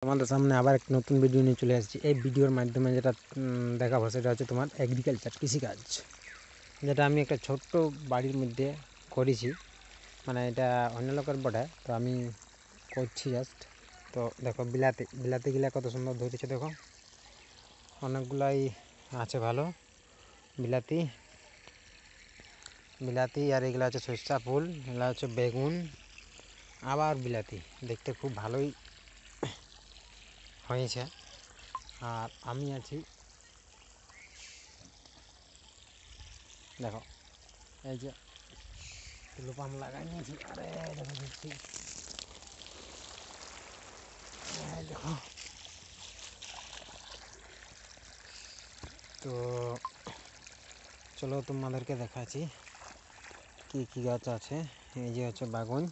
তোমাদের সামনে আবার একটা নতুন ভিডিও নিয়ে চলে আসছি। এই ভিডিওর মাধ্যমে যেটা দেখাবো সেটা হচ্ছে তোমার এগ্রিকালচার, কৃষিকাজ, যেটা আমি একটা ছোট্ট বাড়ির মধ্যে করেছি। মানে এটা অন্য লোকের বটে, তো আমি করছি জাস্ট। তো দেখো বিলাতিগুলা কত সুন্দর ধরেছে, দেখো অনেকগুলাই আছে ভালো বিলাতি। আর এগুলো হচ্ছে সরিষা ফুল, এগুলো হচ্ছে বেগুন, আবার বিলাতি। দেখতে খুব ভালোই হয়েছে। আর আমি আছি, দেখো এই যে টুলু পাম্প লাগাই নিয়েছি। আরে দেখো দেখছি, দেখো। তো চলো তোমাদেরকে দেখাচ্ছি কি কি গাছ আছে। এই যে হচ্ছে বাগুন,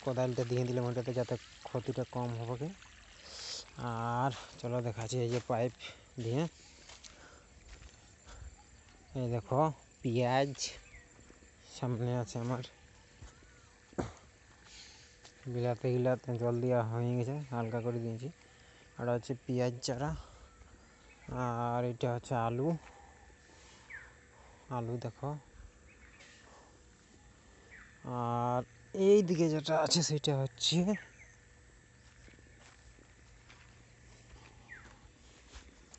কোদালটা দিয়ে দিলাম ওটাতে যাতে ক্ষতিটা কম হবে। আর চলো দেখাচ্ছি এই যে পাইপ দিয়ে, এই দেখো পেঁয়াজ সামনে আছে আমার। বিলাতিগুলাতে জল দেওয়া হয়ে গেছে, হালকা করে দিয়েছি। আর হচ্ছে পেঁয়াজ চারা, আর এটা হচ্ছে আলু দেখো। আর এই দিকে যেটা আছে সেটা হচ্ছে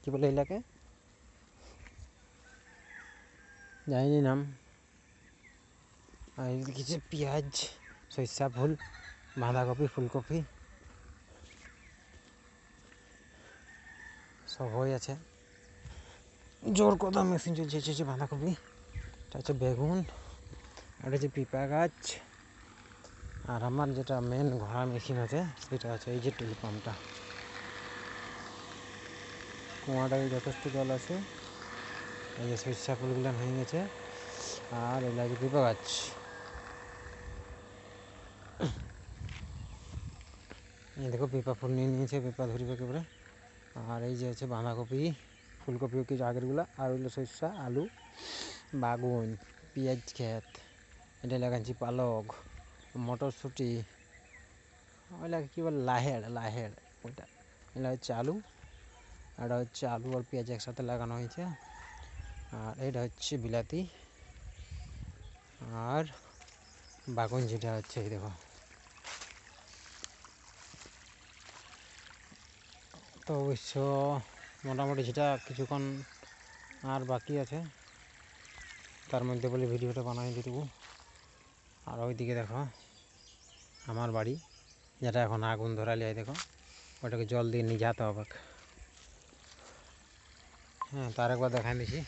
কি বলে এলাকে, জানি নাম। আর এইদিকে যে পেঁয়াজ, সরিষা ফুল, বাঁধাকপি, ফুলকপি সব হয়ে আছে। জোর কথা মেশিন চলছে। হচ্ছে বাঁধাকপি, এটা হচ্ছে বেগুন, এটা হচ্ছে পিপা গাছ। আর আমার যেটা মেন ঘোড়া মেশিন আছে সেটা আছে এই যে টুলু পাম্পটা। কুয়াটায় যথেষ্ট জল আছে। এই যে সরিষা ফুলগুলো হয়ে গেছে। আর এগুলো হচ্ছে পিপা গাছ। এই দেখো পেঁপা ফুল নিয়ে নিয়েছে, পেঁপা ধরিবে একেবারে। আর এই যে হচ্ছে বাঁধাকপি, ফুলকপিও কিছু আগেরগুলো। আর ওইগুলো সরিষা, আলু, বাগুন, পেঁয়াজ ক্ষেত, এটা লাগাচ্ছি পালক, মটরশুঁটি, ওইটাকে কী বলে, লাহেড় ওইটা। এটা হচ্ছে আলু, এটা হচ্ছে আলু আর পেঁয়াজ একসাথে লাগানো হয়েছে। আর এটা হচ্ছে বিলাতি, আর বাগুন যেটা হচ্ছে এই দেখো। তো অবশ্য মোটামুটি যেটা কিছুক্ষণ আর বাকি আছে, তার মধ্যে বলে ভিডিওটা বানাই দিয়ে দেবো। আর ওইদিকে দেখো আমার বাড়ি, যেটা এখন আগুন ধরালে, দেখো ওটাকে জল দিয়ে নিয়ে যেতে হবে। হ্যাঁ, তার একবার দেখাই দিছি।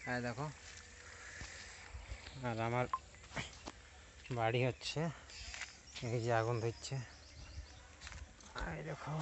হ্যাঁ দেখো, আর আমার বাড়ি হচ্ছে এই যে আগুন ধরছে, এই দেখো।